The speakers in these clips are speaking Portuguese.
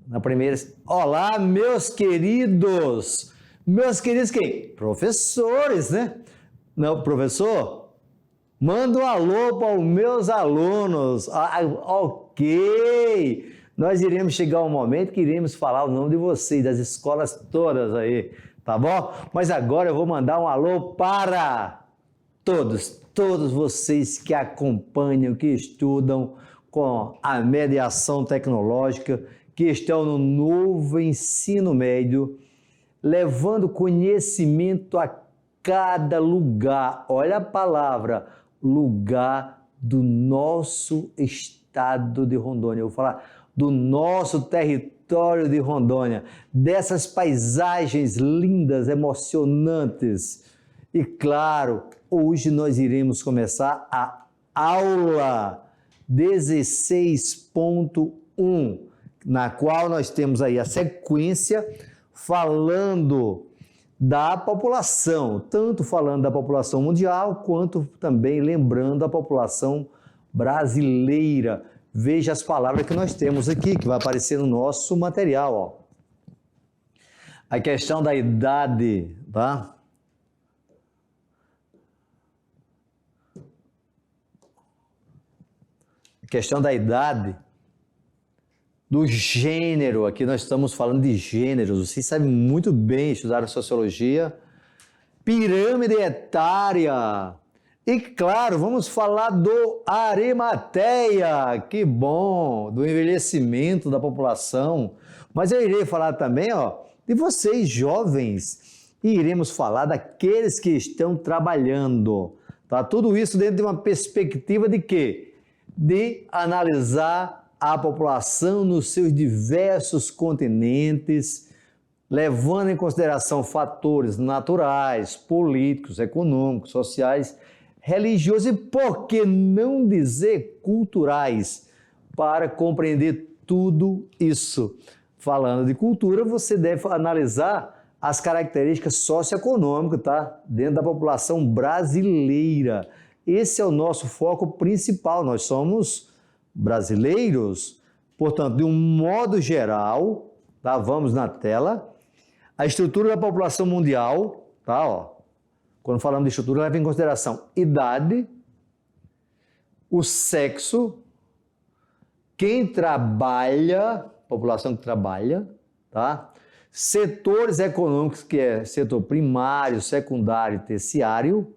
Na primeira, olá, meus queridos. Meus queridos quem? Professores, né? Não, professor? Manda um alô para os meus alunos. Ok. Nós iremos chegar um momento que iremos falar o nome de vocês, das escolas todas aí, tá bom? Mas agora eu vou mandar um alô para todos vocês que acompanham, que estudam com a mediação tecnológica, que estão no novo ensino médio, levando conhecimento a cada lugar. Olha a palavra, lugar do nosso estado de Rondônia. Eu vou falar do nosso território de Rondônia, dessas paisagens lindas, emocionantes. E claro, hoje nós iremos começar a aula 16.1, na qual nós temos aí a sequência falando da população, tanto falando da população mundial, quanto também lembrando a população brasileira. Veja as palavras que nós temos aqui, que vai aparecer no nosso material, ó. A questão da idade, tá? A questão da idade, do gênero, aqui nós estamos falando de gêneros, vocês sabem muito bem, estudaram sociologia, pirâmide etária, e claro, vamos falar do Arimateia, que bom, do envelhecimento da população, mas eu irei falar também, ó, de vocês jovens, e iremos falar daqueles que estão trabalhando, tá? Tudo isso dentro de uma perspectiva de quê? De analisar a população nos seus diversos continentes, levando em consideração fatores naturais, políticos, econômicos, sociais, religiosos e, por que não dizer, culturais, para compreender tudo isso. Falando de cultura, você deve analisar as características socioeconômicas, tá? Dentro da população brasileira. Esse é o nosso foco principal, nós somos brasileiros, portanto, de um modo geral, tá? Vamos na tela, a estrutura da população mundial, tá? Ó, quando falamos de estrutura, leva em consideração idade, o sexo, quem trabalha, população que trabalha, tá? Setores econômicos, que é setor primário, secundário e terciário,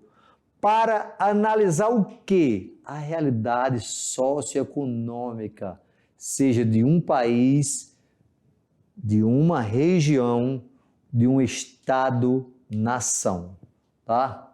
para analisar o quê? A realidade socioeconômica, seja de um país, de uma região, de um estado, nação, tá?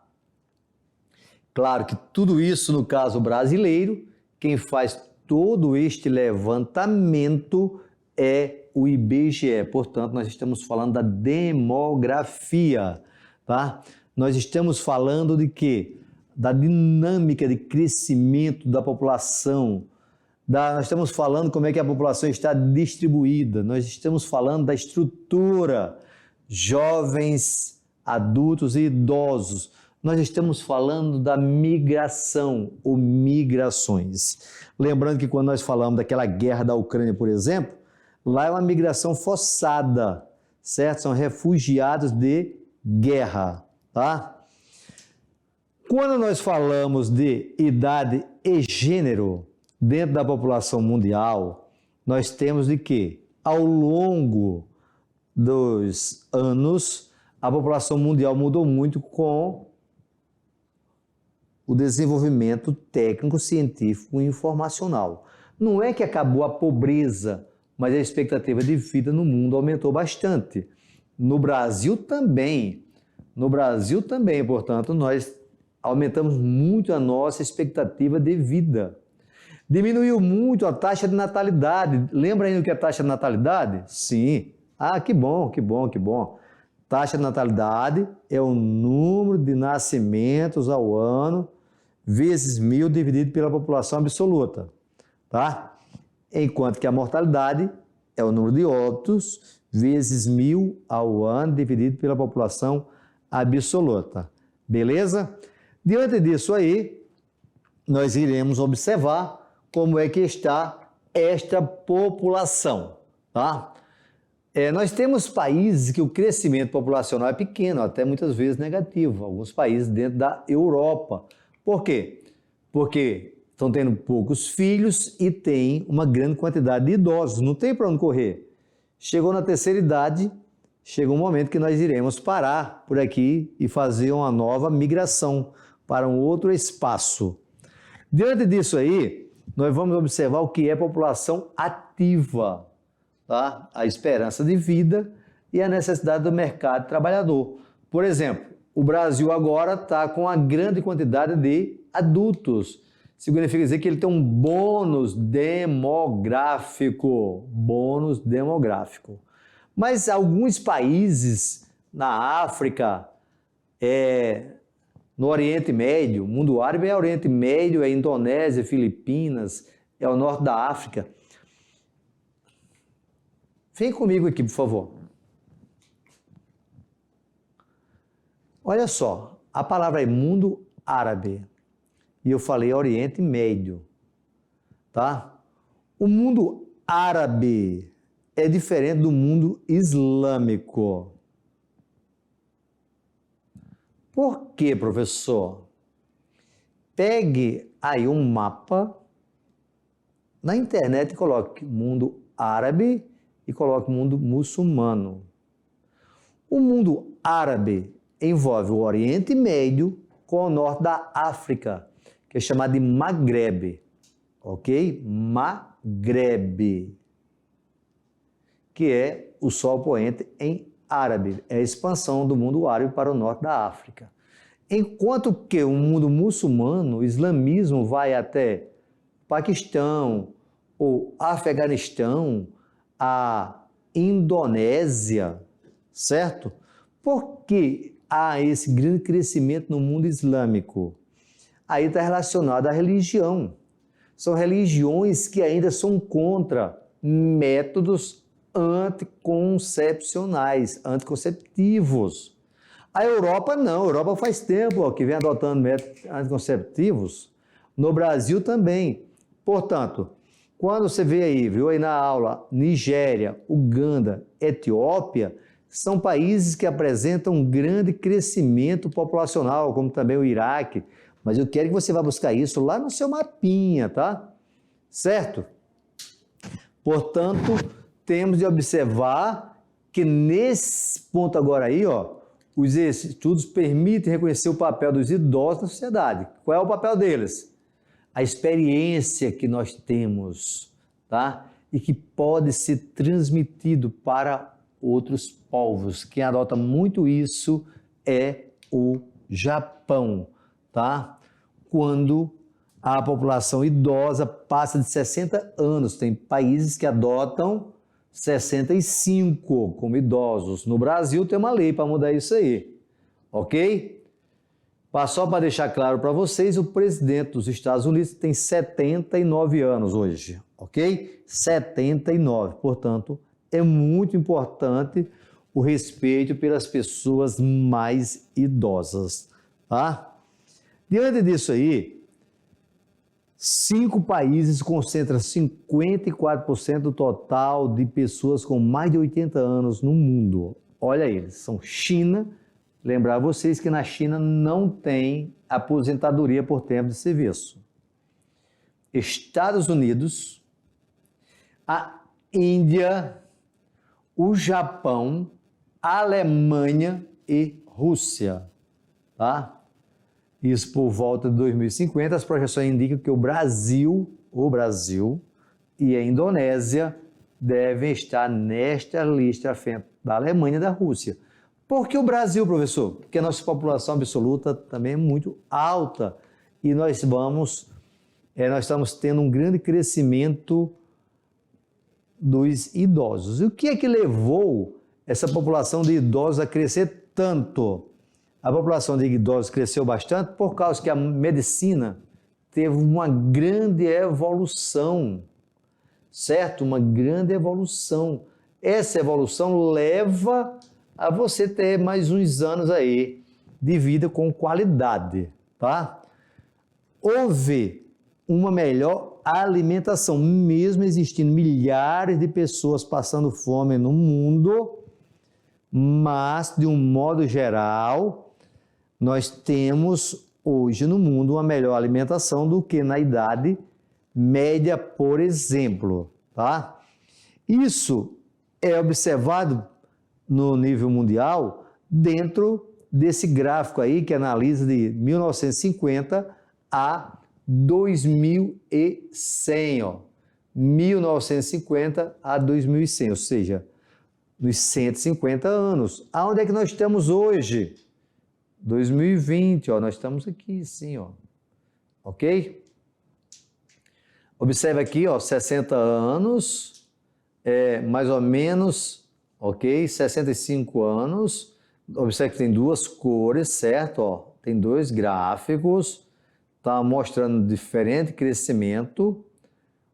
Claro que tudo isso, no caso brasileiro, quem faz todo este levantamento é o IBGE, portanto, nós estamos falando da demografia, tá? Nós estamos falando de quê? Da dinâmica de crescimento da população, nós estamos falando como é que a população está distribuída, nós estamos falando da estrutura, jovens, adultos e idosos, nós estamos falando da migração ou migrações. Lembrando que quando nós falamos daquela guerra da Ucrânia, por exemplo, lá é uma migração forçada, certo? São refugiados de guerra, tá? Quando nós falamos de idade e gênero dentro da população mundial, nós temos de que, ao longo dos anos, a população mundial mudou muito com o desenvolvimento técnico, científico e informacional. Não é que acabou a pobreza, mas a expectativa de vida no mundo aumentou bastante. No Brasil também, portanto, nós aumentamos muito a nossa expectativa de vida. Diminuiu muito a taxa de natalidade. Lembra ainda o que é a taxa de natalidade? Sim. Ah, que bom. Taxa de natalidade é o número de nascimentos ao ano vezes 1000 dividido pela população absoluta, tá? Enquanto que a mortalidade é o número de óbitos vezes 1000 ao ano dividido pela população absoluta. Beleza? Diante disso aí, nós iremos observar como é que está esta população, tá? Nós temos países que o crescimento populacional é pequeno, até muitas vezes negativo. Alguns países dentro da Europa. Por quê? Porque estão tendo poucos filhos e tem uma grande quantidade de idosos. Não tem para onde correr. Chegou na terceira idade, chegou um momento que nós iremos parar por aqui e fazer uma nova migração para um outro espaço. Diante disso aí, nós vamos observar o que é população ativa, tá? A esperança de vida e a necessidade do mercado trabalhador. Por exemplo, o Brasil agora está com uma grande quantidade de adultos. Significa dizer que ele tem um bônus demográfico. Bônus demográfico. Mas alguns países na África, no Oriente Médio, mundo árabe é Oriente Médio, é Indonésia, Filipinas, é o norte da África. Vem comigo aqui, por favor. Olha só, a palavra é mundo árabe. E eu falei Oriente Médio, tá? O mundo árabe é diferente do mundo islâmico. Por quê, professor? Pegue aí um mapa na internet e coloque mundo árabe e coloque mundo muçulmano. O mundo árabe envolve o Oriente Médio com o norte da África, que é chamado de Magrebe, ok? Magrebe, que é o sol poente em árabe, é a expansão do mundo árabe para o norte da África. Enquanto que o mundo muçulmano, o islamismo vai até Paquistão, ou Afeganistão, a Indonésia, certo? Por que há esse grande crescimento no mundo islâmico? Aí está relacionado à religião. São religiões que ainda são contra métodos anticoncepcionais, anticonceptivos. A Europa não, a Europa faz tempo que vem adotando métodos anticonceptivos. No Brasil também. Portanto, quando você vê aí, viu aí na aula, Nigéria, Uganda, Etiópia, são países que apresentam um grande crescimento populacional, como também o Iraque. Mas eu quero que você vá buscar isso lá no seu mapinha, tá? Certo? Portanto, temos de observar que nesse ponto agora aí, ó, os estudos permitem reconhecer o papel dos idosos na sociedade. Qual é o papel deles? A experiência que nós temos, tá? E que pode ser transmitido para outros povos. Quem adota muito isso é o Japão, tá? Quando a população idosa passa de 60 anos, tem países que adotam 65 como idosos. No Brasil tem uma lei para mudar isso aí, ok? Só para deixar claro para vocês, o presidente dos Estados Unidos tem 79 anos hoje, ok? 79, portanto, é muito importante o respeito pelas pessoas mais idosas, tá? Diante disso aí, 5 países concentram 54% do total de pessoas com mais de 80 anos no mundo. Olha eles, são China. Lembrar vocês que na China não tem aposentadoria por tempo de serviço. Estados Unidos, a Índia, o Japão, a Alemanha e Rússia, tá? Isso por volta de 2050, as projeções indicam que o Brasil e a Indonésia devem estar nesta lista à frente da Alemanha e da Rússia. Por que o Brasil, professor? Porque a nossa população absoluta também é muito alta e nós estamos tendo um grande crescimento dos idosos. E o que é que levou essa população de idosos a crescer tanto? A população de idosos cresceu bastante por causa que a medicina teve uma grande evolução, certo? Uma grande evolução. Essa evolução leva a você ter mais uns anos aí de vida com qualidade, tá? Houve uma melhor alimentação, mesmo existindo milhares de pessoas passando fome no mundo, mas, de um modo geral, nós temos hoje no mundo uma melhor alimentação do que na Idade Média, por exemplo, tá? Isso é observado no nível mundial dentro desse gráfico aí que analisa de 1950 a 2100, ó. 1950 a 2100, ou seja, nos 150 anos. Aonde é que nós estamos hoje? 2020, ó, nós estamos aqui, sim, ó. Ok? Observe aqui, ó, 60 anos, mais ou menos, ok? 65 anos. Observe que tem duas cores, certo? Ó, tem dois gráficos, tá mostrando diferente crescimento,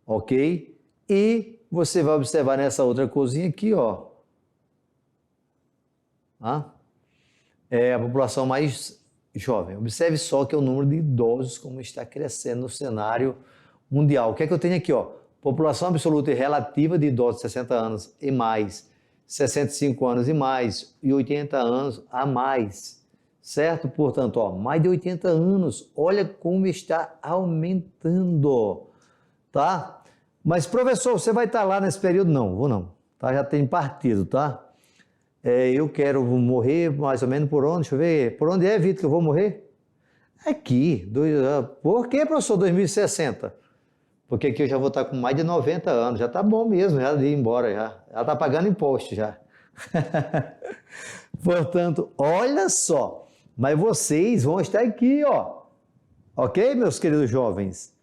ok? E você vai observar nessa outra corzinha aqui, ó. Tá? É a população mais jovem. Observe só que é o número de idosos como está crescendo no cenário mundial. O que é que eu tenho aqui, ó? População absoluta e relativa de idosos de 60 anos e mais, 65 anos e mais e 80 anos a mais, certo? Portanto, ó, mais de 80 anos, olha como está aumentando, tá? Mas, professor, você vai estar lá nesse período? Não, vou não, tá? Já tem partido, tá? Eu quero morrer mais ou menos por onde? Deixa eu ver. Por onde é, Vitor, que eu vou morrer? Aqui. Por que, professor, 2060? Porque aqui eu já vou estar com mais de 90 anos. Já está bom mesmo, já de ir embora. Já está pagando imposto já. Portanto, olha só. Mas vocês vão estar aqui, ó. Ok, meus queridos jovens?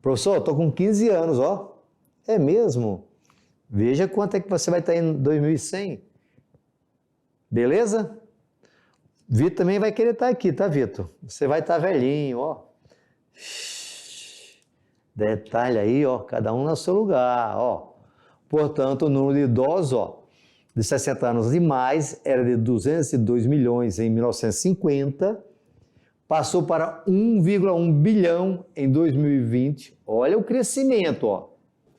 Professor, estou com 15 anos, ó. É mesmo? Veja quanto é que você vai estar em 2100. Beleza? Vitor também vai querer estar aqui, tá, Vitor? Você vai estar velhinho, ó. Detalhe aí, ó, cada um no seu lugar, ó. Portanto, o número de idosos, ó, de 60 anos e mais era de 202 milhões em 1950, passou para 1,1 bilhão em 2020. Olha o crescimento, ó.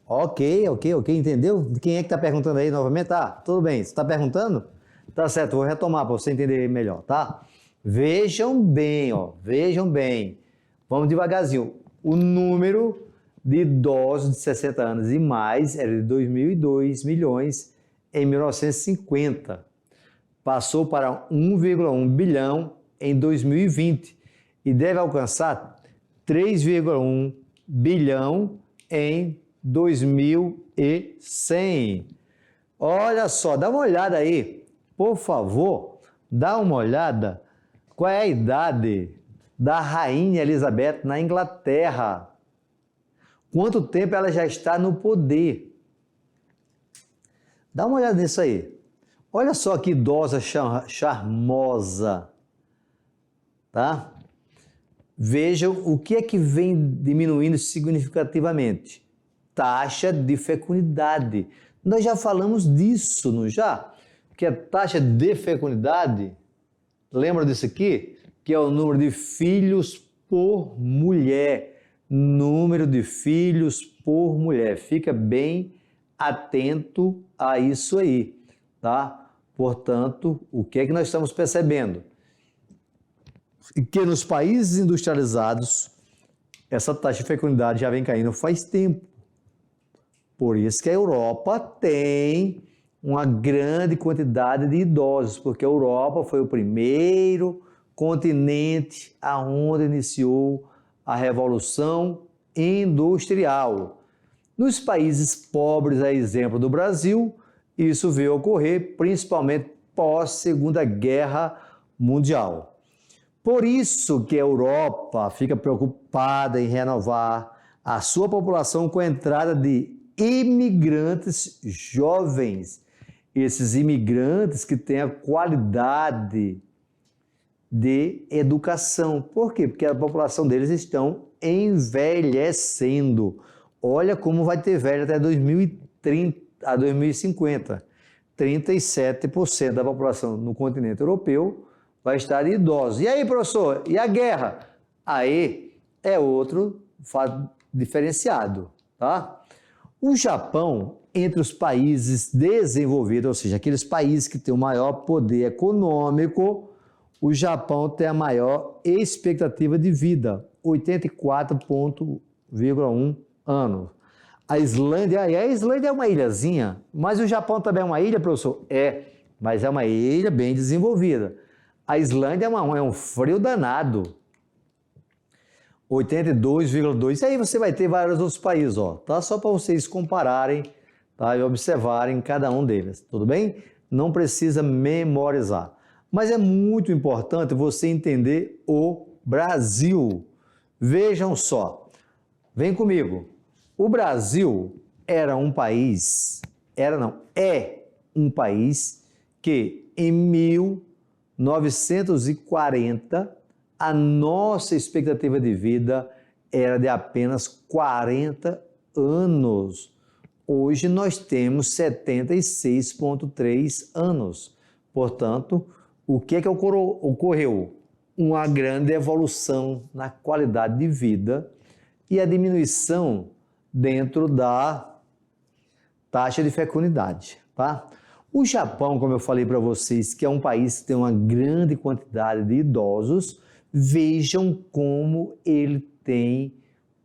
Ok, entendeu? Quem é que está perguntando aí novamente? Tá, tudo bem, você está perguntando? Tá certo, vou retomar para você entender melhor, tá? Vejam bem, ó, vejam bem. Vamos devagarzinho. O número de idosos de 60 anos e mais era de 2.002 milhões em 1950. Passou para 1,1 bilhão em 2020 e deve alcançar 3,1 bilhão em 2100. Olha só, dá uma olhada aí. Por favor, dá uma olhada qual é a idade da Rainha Elizabeth na Inglaterra. Quanto tempo ela já está no poder? Dá uma olhada nisso aí. Olha só que idosa charmosa, tá? Vejam o que é que vem diminuindo significativamente. Taxa de fecundidade. Nós já falamos disso, não já? Que a taxa de fecundidade, lembra disso aqui? Que é o número de filhos por mulher. Número de filhos por mulher. Fica bem atento a isso aí, tá? Portanto, o que é que nós estamos percebendo? Que nos países industrializados, essa taxa de fecundidade já vem caindo faz tempo. Por isso que a Europa tem uma grande quantidade de idosos, porque a Europa foi o primeiro continente aonde iniciou a Revolução Industrial. Nos países pobres, a exemplo do Brasil, isso veio ocorrer principalmente pós Segunda Guerra Mundial. Por isso que a Europa fica preocupada em renovar a sua população com a entrada de imigrantes jovens. Esses imigrantes que têm a qualidade de educação. Por quê? Porque a população deles estão envelhecendo. Olha como vai ter velho até 2030, a 2050. 37% da população no continente europeu vai estar idosos. E aí, professor? E a guerra? Aí é outro diferenciado, tá? O Japão, entre os países desenvolvidos, ou seja, aqueles países que têm o maior poder econômico, o Japão tem a maior expectativa de vida, 84,1 anos. A Islândia é uma ilhazinha, mas o Japão também é uma ilha, professor? É, mas é uma ilha bem desenvolvida. A Islândia é um frio danado, 82,2. E aí você vai ter vários outros países, ó, tá? Só para vocês compararem, tá? E observarem cada um deles, tudo bem? Não precisa memorizar. Mas é muito importante você entender o Brasil. Vejam só, vem comigo. O Brasil é um país que em 1940 a nossa expectativa de vida era de apenas 40 anos. Hoje nós temos 76,3 anos. Portanto, o que ocorreu? Uma grande evolução na qualidade de vida e a diminuição dentro da taxa de fecundidade, tá? O Japão, como eu falei para vocês, que é um país que tem uma grande quantidade de idosos, vejam como ele tem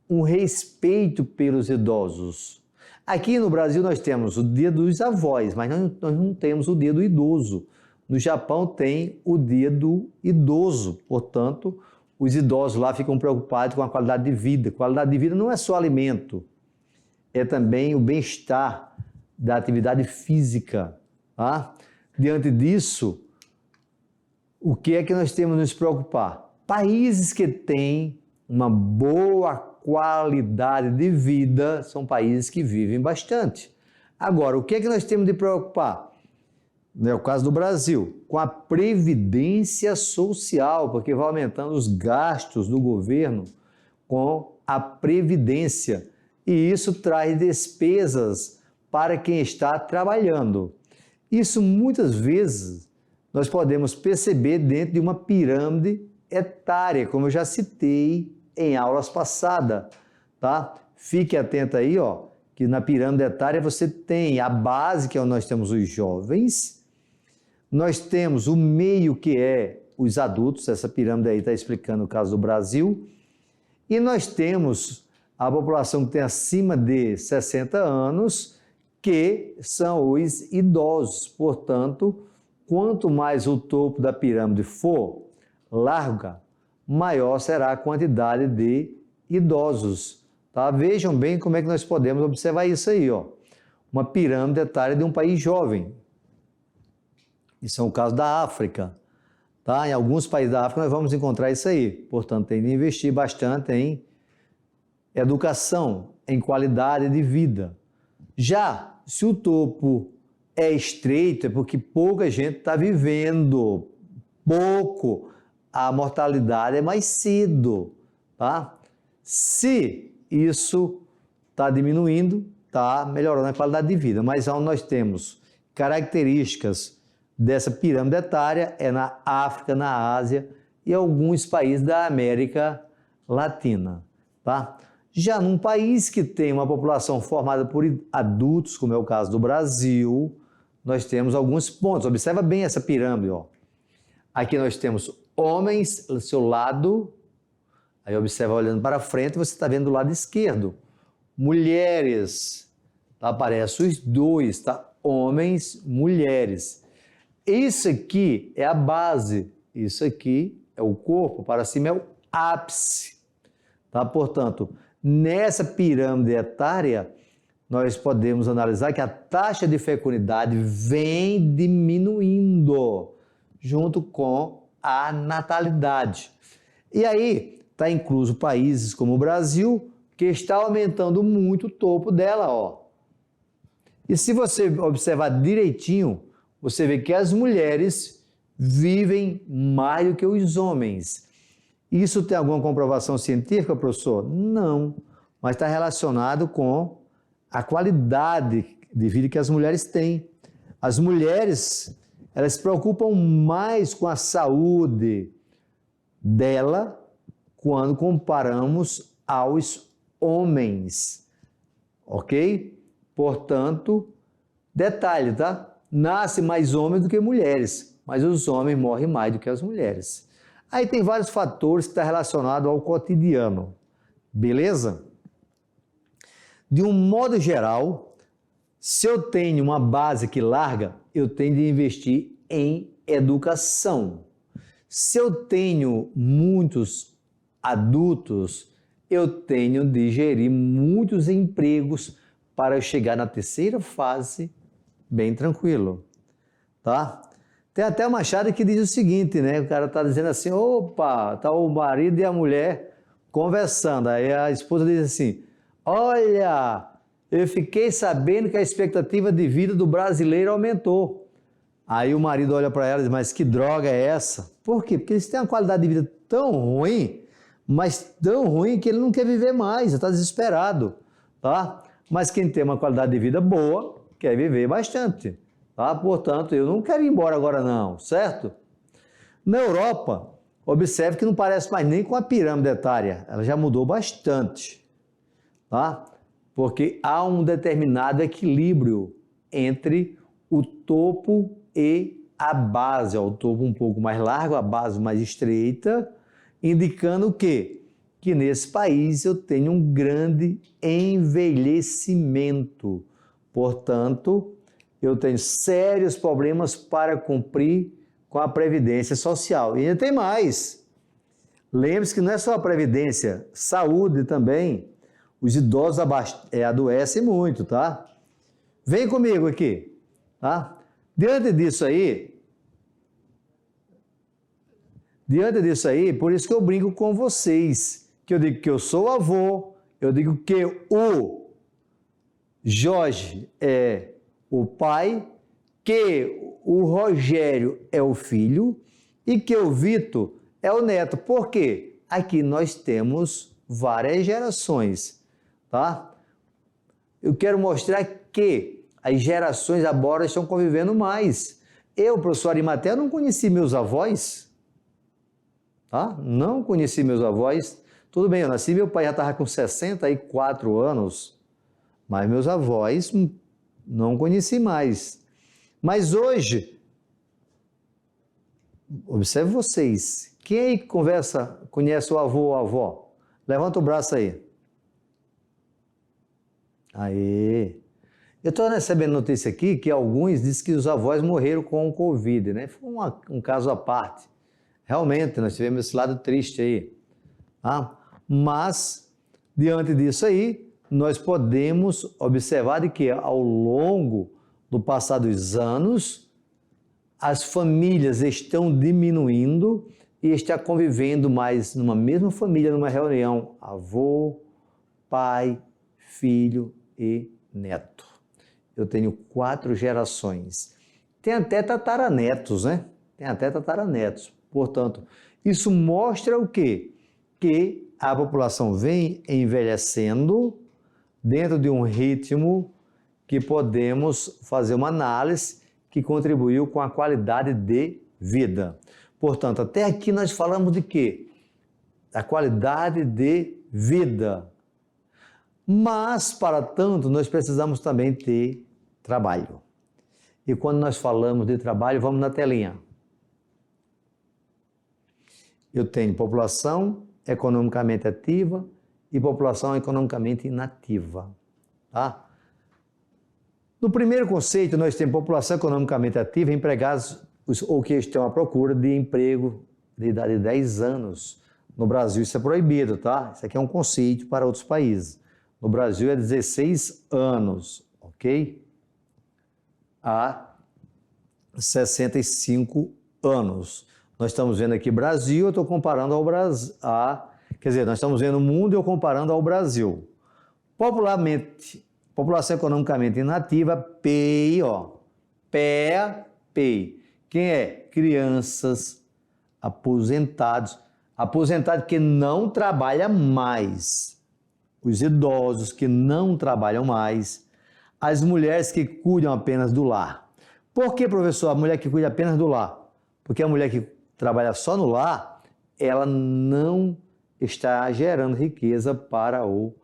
um respeito pelos idosos. Aqui no Brasil nós temos o dia dos avós, mas nós não temos o dia do idoso. No Japão tem o dia do idoso, portanto, os idosos lá ficam preocupados com a qualidade de vida. Qualidade de vida não é só alimento, é também o bem-estar da atividade física. Tá? Diante disso, o que é que nós temos que nos preocupar? Países que têm uma boa qualidade de vida são países que vivem bastante. Agora, o que é que nós temos de preocupar? É o caso do Brasil, com a previdência social, porque vai aumentando os gastos do governo com a previdência. E isso traz despesas para quem está trabalhando. Isso muitas vezes nós podemos perceber dentro de uma pirâmide etária, como eu já citei em aulas passadas, tá? Fique atento aí, ó, que na pirâmide etária você tem a base, que é onde nós temos os jovens, nós temos o meio, que é os adultos, essa pirâmide aí está explicando o caso do Brasil, e nós temos a população que tem acima de 60 anos, que são os idosos. Portanto, quanto mais o topo da pirâmide for larga, maior será a quantidade de idosos. Tá? Vejam bem como é que nós podemos observar isso aí, ó. Uma pirâmide etária de um país jovem. Isso é o caso da África. Tá? Em alguns países da África nós vamos encontrar isso aí. Portanto, tem que investir bastante em educação, em qualidade de vida. Já se o topo é estreito, é porque pouca gente está vivendo, pouco, a mortalidade é mais cedo, tá? Se isso está diminuindo, está melhorando a qualidade de vida, mas onde nós temos características dessa pirâmide etária é na África, na Ásia e alguns países da América Latina, tá? Já num país que tem uma população formada por adultos, como é o caso do Brasil, nós temos alguns pontos. Observa bem essa pirâmide, ó. Aqui nós temos homens do seu lado, aí observa olhando para frente, você está vendo do lado esquerdo. Mulheres, tá? Aparece os dois, tá? Homens, mulheres. Isso aqui é a base, isso aqui é o corpo, para cima é o ápice, tá? Portanto, nessa pirâmide etária, nós podemos analisar que a taxa de fecundidade vem diminuindo junto com a natalidade. E aí está incluso países como o Brasil, que está aumentando muito o topo dela, ó. E se você observar direitinho, você vê que as mulheres vivem mais do que os homens. Isso tem alguma comprovação científica, professor? Não, mas está relacionado com a qualidade de vida que as mulheres têm. As mulheres, elas se preocupam mais com a saúde dela quando comparamos aos homens, ok? Portanto, detalhe, tá? Nasce mais homens do que mulheres, mas os homens morrem mais do que as mulheres. Aí tem vários fatores que estão relacionados ao cotidiano, beleza? De um modo geral, se eu tenho uma base que larga, eu tenho de investir em educação. Se eu tenho muitos adultos, eu tenho de gerir muitos empregos para eu chegar na terceira fase bem tranquilo, tá? Tem até uma Machado que diz o seguinte, né? O cara está dizendo assim, opa, tá o marido e a mulher conversando. Aí a esposa diz assim, olha, eu fiquei sabendo que a expectativa de vida do brasileiro aumentou. Aí o marido olha para ela e diz, mas que droga é essa? Por quê? Porque eles têm uma qualidade de vida tão ruim, mas tão ruim que ele não quer viver mais, está desesperado, tá? Mas quem tem uma qualidade de vida boa, quer viver bastante, tá? Portanto, eu não quero ir embora agora não, certo? Na Europa, observe que não parece mais nem com a pirâmide etária, ela já mudou bastante, tá? Porque há um determinado equilíbrio entre o topo e a base, ó, o topo um pouco mais largo, a base mais estreita, indicando o quê? Que nesse país eu tenho um grande envelhecimento. Portanto, eu tenho sérios problemas para cumprir com a Previdência Social. E ainda tem mais. Lembre-se que não é só a Previdência, saúde também. Os idosos adoecem muito, tá? Vem comigo aqui, tá? Diante disso aí, por isso que eu brinco com vocês, que eu digo que eu sou avô, eu digo que o Jorge é o pai, que o Rogério é o filho e que o Vitor é o neto. Por quê? Aqui nós temos várias gerações, tá? Eu quero mostrar que as gerações agora estão convivendo mais. Eu, professor Arimatea, não conheci meus avós, tá? Não conheci meus avós. Tudo bem, eu nasci, meu pai já estava com 64 anos, mas meus avós não conheci mais. Mas hoje, observe vocês, quem aí conhece o avô ou a avó? Levanta o braço aí. Aí. Eu estou recebendo notícia aqui que alguns dizem que os avós morreram com o Covid, né? Foi um caso à parte. Realmente, nós tivemos esse lado triste aí. Tá? Mas, diante disso aí, nós podemos observar de que ao longo do passar dos anos, as famílias estão diminuindo e está convivendo mais numa mesma família, numa reunião, avô, pai, filho e neto. Eu tenho 4 gerações. Tem até tataranetos, né? Tem até tataranetos. Portanto, isso mostra o quê? Que a população vem envelhecendo dentro de um ritmo que podemos fazer uma análise que contribuiu com a qualidade de vida. Portanto, até aqui nós falamos de quê? Da qualidade de vida. Mas, para tanto, nós precisamos também ter trabalho. E quando nós falamos de trabalho, vamos na telinha. Eu tenho população economicamente ativa e população economicamente inativa. Tá? No primeiro conceito, nós temos população economicamente ativa, empregados ou que estão à procura de emprego de idade de 10 anos. No Brasil isso é proibido, tá? Isso aqui é um conceito para outros países. No Brasil é 16 anos, ok? A 65 anos. Nós estamos vendo aqui Brasil, eu estou comparando ao Brasil. Quer dizer, nós estamos vendo o mundo e eu comparando ao Brasil. Popularmente, população economicamente inativa, PEI, ó. PEA, PEI. Quem é? Crianças, aposentados que não trabalham mais. Os idosos que não trabalham mais, as mulheres que cuidam apenas do lar. Por que, professor, a mulher que cuida apenas do lar? Porque a mulher que trabalha só no lar, ela não está gerando riqueza para o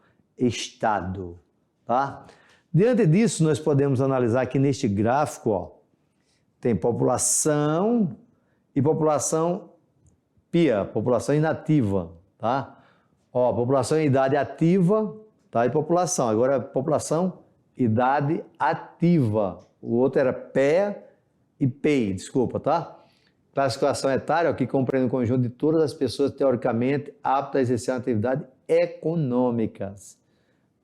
estado, tá? Diante disso, nós podemos analisar aqui neste gráfico, ó, tem população e população PIA, população inativa, tá? Ó, população em idade ativa, tá? E população. Agora, população, idade ativa. O outro era PEA e PEI, desculpa, tá? Classificação etária, ó, que compreende o conjunto de todas as pessoas teoricamente aptas a exercer atividades econômicas.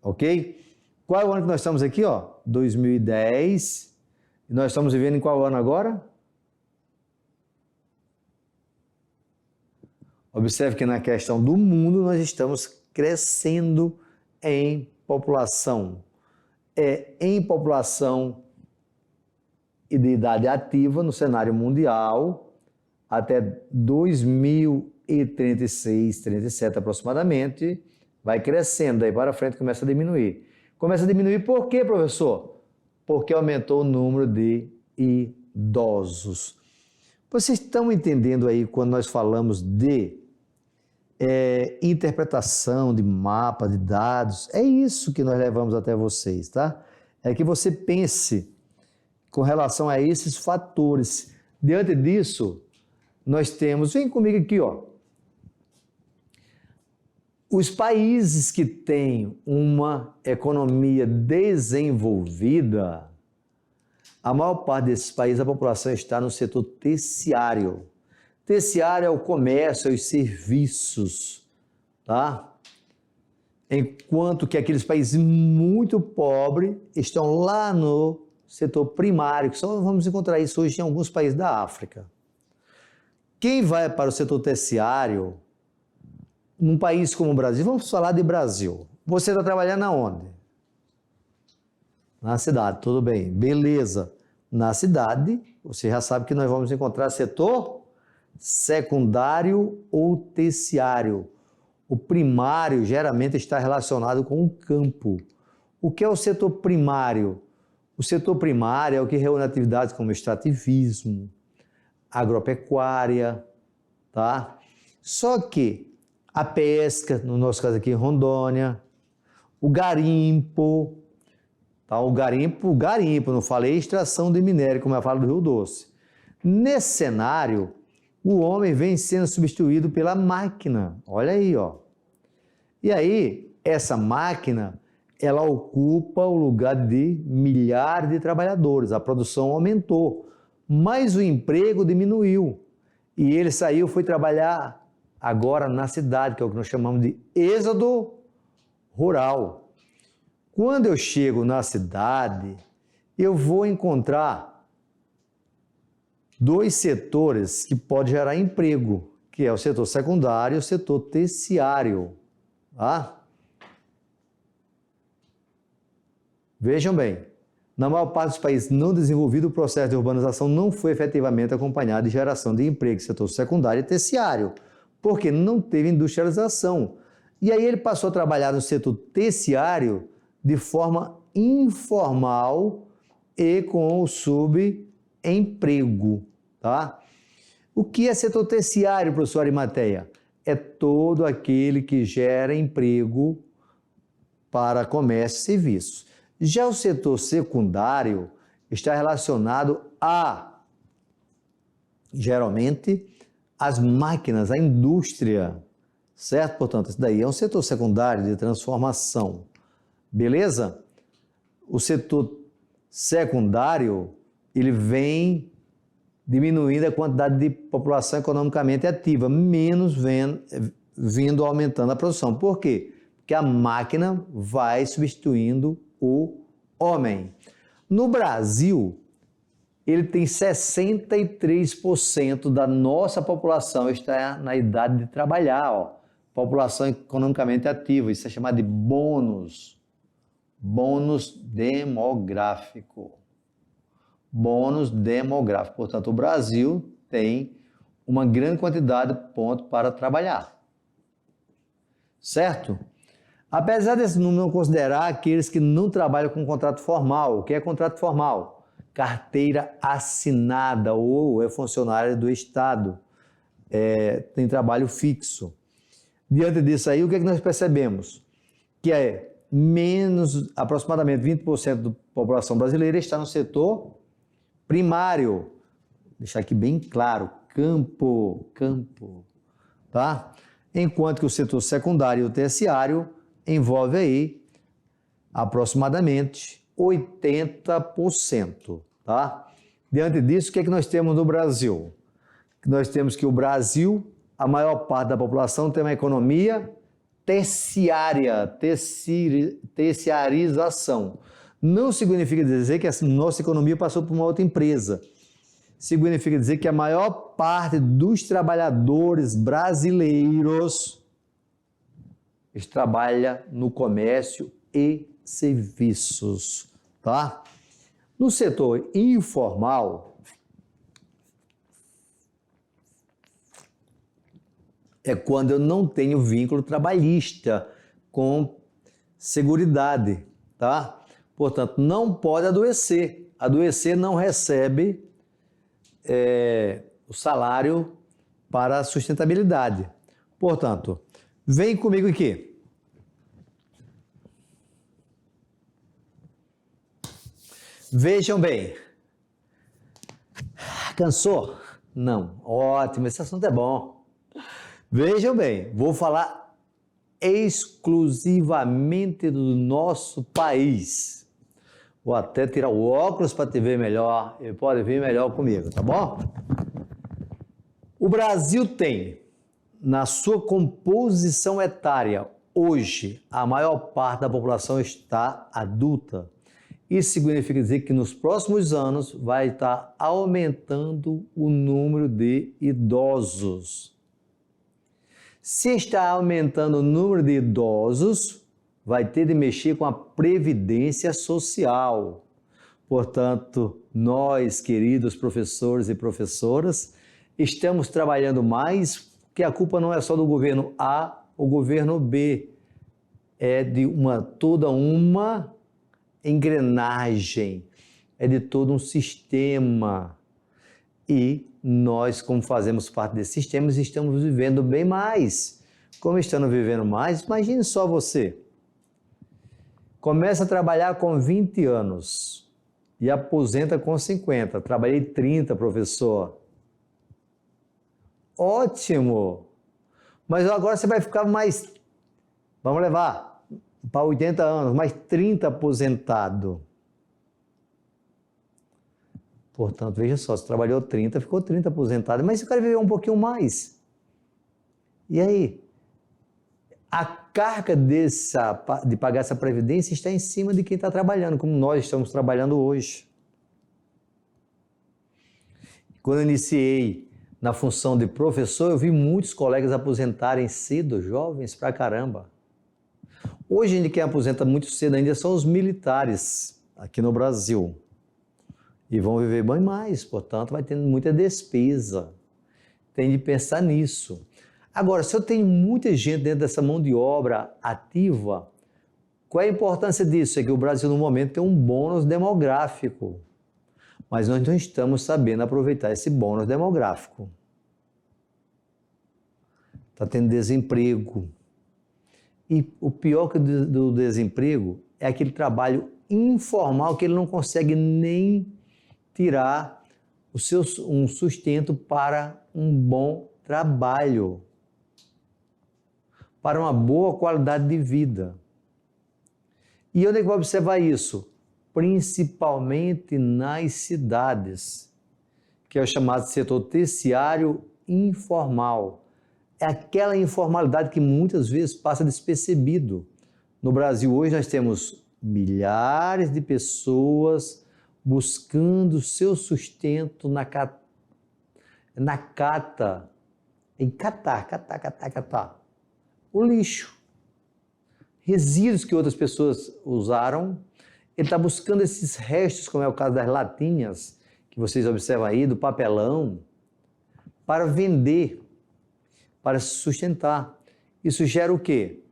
Ok? Qual é o ano que nós estamos aqui, ó? 2010. E nós estamos vivendo em qual ano agora? Observe que na questão do mundo nós estamos crescendo em população. Em população e de idade ativa no cenário mundial, até 2036, 37 aproximadamente, vai crescendo, daí para frente começa a diminuir. Começa a diminuir por quê, professor? Porque aumentou o número de idosos. Vocês estão entendendo aí quando nós falamos de interpretação de mapa, de dados? É isso que nós levamos até vocês, tá? É que você pense com relação a esses fatores. Diante disso, nós temos, vem comigo aqui, ó. Os países que têm uma economia desenvolvida, a maior parte desses países, a população está no setor terciário. Terciário é o comércio, é os serviços, tá? Enquanto que aqueles países muito pobres estão lá no setor primário, que só vamos encontrar isso hoje em alguns países da África. Quem vai para o setor terciário, num país como o Brasil, vamos falar de Brasil. Você está trabalhando aonde? Na cidade, tudo bem, beleza. Na cidade, você já sabe que nós vamos encontrar setor secundário ou terciário. O primário geralmente está relacionado com o campo. O que é o setor primário? O setor primário é o que reúne atividades como extrativismo, agropecuária, tá? Só que a pesca, no nosso caso aqui em Rondônia, o garimpo, tá? O garimpo, não falei extração de minério, como eu falo do Rio Doce. Nesse cenário, o homem vem sendo substituído pela máquina, olha aí, ó. E aí, essa máquina, ela ocupa o lugar de milhares de trabalhadores, a produção aumentou, mas o emprego diminuiu. E ele saiu, foi trabalhar agora na cidade, que é o que nós chamamos de êxodo rural. Quando eu chego na cidade, eu vou encontrar dois setores que podem gerar emprego, que é o setor secundário e o setor terciário. Tá? Vejam bem, na maior parte dos países não desenvolvidos, o processo de urbanização não foi efetivamente acompanhado de geração de emprego, setor secundário e terciário, porque não teve industrialização. E aí ele passou a trabalhar no setor terciário de forma informal e com o subemprego, tá? O que é setor terciário, professor Arimateia? É todo aquele que gera emprego para comércio e serviços. Já o setor secundário está relacionado a, geralmente, as máquinas, a indústria, certo? Portanto, isso daí é um setor secundário de transformação, beleza? O setor secundário, ele vem diminuindo a quantidade de população economicamente ativa, menos vindo aumentando a produção. Por quê? Porque a máquina vai substituindo o homem. No Brasil, ele tem 63% da nossa população está na idade de trabalhar, ó. População economicamente ativa, isso é chamado de bônus demográfico. Bônus demográfico. Portanto, o Brasil tem uma grande quantidade de pontos para trabalhar. Certo? Apesar desse número não considerar aqueles que não trabalham com contrato formal. O que é contrato formal? Carteira assinada ou é funcionário do Estado. Tem trabalho fixo. Diante disso aí, o que é que nós percebemos? Que menos aproximadamente 20% da população brasileira está no setor primário. Vou deixar aqui bem claro, campo, tá? Enquanto que o setor secundário e o terciário envolve aí aproximadamente 80%, tá? Diante disso, o que é que nós temos no Brasil? Nós temos que o Brasil, a maior parte da população tem uma economia terciarização. Não significa dizer que a nossa economia passou por uma outra empresa. Significa dizer que a maior parte dos trabalhadores brasileiros trabalha no comércio e serviços, tá? No setor informal, é quando eu não tenho vínculo trabalhista com seguridade, tá? Portanto, não pode adoecer. Adoecer não recebe o salário para a sustentabilidade. Portanto, vem comigo aqui. Vejam bem. Cansou? Não. Ótimo, esse assunto é bom. Vejam bem, vou falar exclusivamente do nosso país. Vou até tirar o óculos para te ver melhor e pode ver melhor comigo, tá bom? O Brasil tem, na sua composição etária, hoje, a maior parte da população está adulta. Isso significa dizer que nos próximos anos vai estar aumentando o número de idosos. Se está aumentando o número de idosos, vai ter de mexer com a previdência social. Portanto, nós, queridos professores e professoras, estamos trabalhando mais, porque a culpa não é só do governo A ou governo B, é de toda uma engrenagem, é de todo um sistema. E nós, como fazemos parte desse sistema, estamos vivendo bem mais. Como estamos vivendo mais, imagine só você. Começa a trabalhar com 20 anos e aposenta com 50. Trabalhei 30, professor. Ótimo! Mas agora você vai ficar mais, vamos levar para 80 anos, mais 30 aposentado. Portanto, veja só, se trabalhou 30, ficou 30 aposentado. Mas se o cara viver um pouquinho mais, e aí? A carga de pagar essa previdência está em cima de quem está trabalhando, como nós estamos trabalhando hoje. Quando eu iniciei na função de professor, eu vi muitos colegas aposentarem cedo, jovens pra caramba. Hoje, quem aposenta muito cedo ainda são os militares aqui no Brasil. E vão viver bem mais, portanto, vai tendo muita despesa. Tem de pensar nisso. Agora, se eu tenho muita gente dentro dessa mão de obra ativa, qual é a importância disso? É que o Brasil, no momento, tem um bônus demográfico. Mas nós não estamos sabendo aproveitar esse bônus demográfico. Está tendo desemprego. E o pior do desemprego é aquele trabalho informal que ele não consegue nem tirar um sustento para um bom trabalho, para uma boa qualidade de vida. E onde é que vai observar isso? Principalmente nas cidades, que é o chamado setor terciário informal. É aquela informalidade que muitas vezes passa despercebido. No Brasil hoje nós temos milhares de pessoas buscando seu sustento em catar o lixo, resíduos que outras pessoas usaram. Ele está buscando esses restos, como é o caso das latinhas, que vocês observam aí, do papelão, para vender, para se sustentar. Isso gera o quê?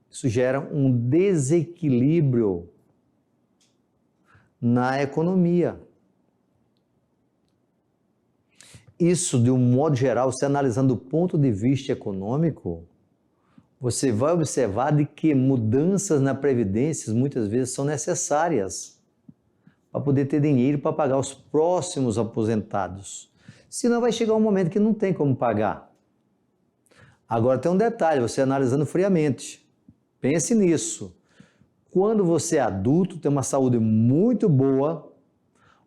Isso gera um desequilíbrio na economia. Isso, de um modo geral, se analisando do ponto de vista econômico, você vai observar de que mudanças na Previdência muitas vezes são necessárias para poder ter dinheiro para pagar os próximos aposentados. Senão vai chegar um momento que não tem como pagar. Agora tem um detalhe, você analisando friamente. Pense nisso. Quando você é adulto, tem uma saúde muito boa,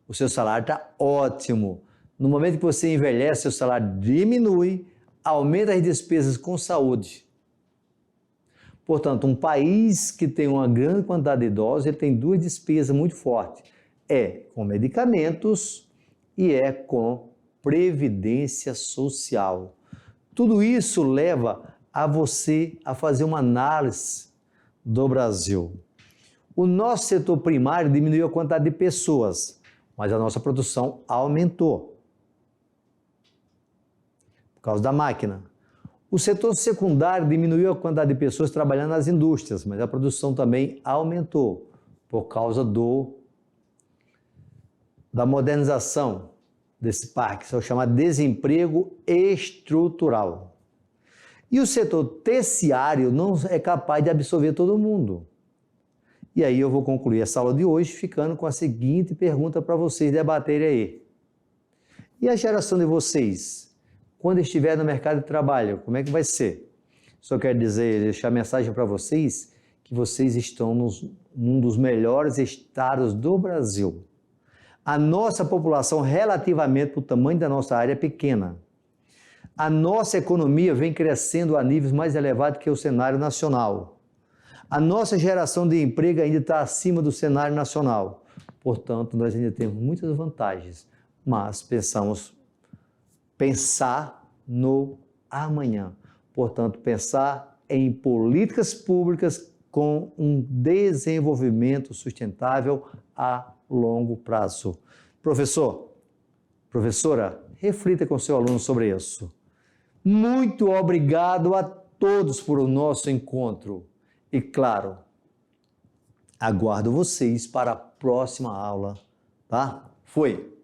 o seu salário está ótimo. No momento que você envelhece, seu salário diminui, aumenta as despesas com saúde. Portanto, um país que tem uma grande quantidade de idosos, ele tem duas despesas muito fortes. É com medicamentos e é com previdência social. Tudo isso leva a você a fazer uma análise do Brasil. O nosso setor primário diminuiu a quantidade de pessoas, mas a nossa produção aumentou por causa da máquina. O setor secundário diminuiu a quantidade de pessoas trabalhando nas indústrias, mas a produção também aumentou por causa da modernização desse parque, isso é o chamado desemprego estrutural. E o setor terciário não é capaz de absorver todo mundo. E aí eu vou concluir essa aula de hoje ficando com a seguinte pergunta para vocês debaterem aí. E a geração de vocês, quando estiver no mercado de trabalho, como é que vai ser? Só quero dizer, deixar a mensagem para vocês que vocês estão num dos melhores estados do Brasil. A nossa população, relativamente para o tamanho da nossa área, é pequena. A nossa economia vem crescendo a níveis mais elevados que o cenário nacional. A nossa geração de emprego ainda está acima do cenário nacional. Portanto, nós ainda temos muitas vantagens, mas pensar no amanhã. Portanto, pensar em políticas públicas com um desenvolvimento sustentável a longo prazo. Professor, professora, reflita com seu aluno sobre isso. Muito obrigado a todos por o nosso encontro. E claro, aguardo vocês para a próxima aula, tá? Foi!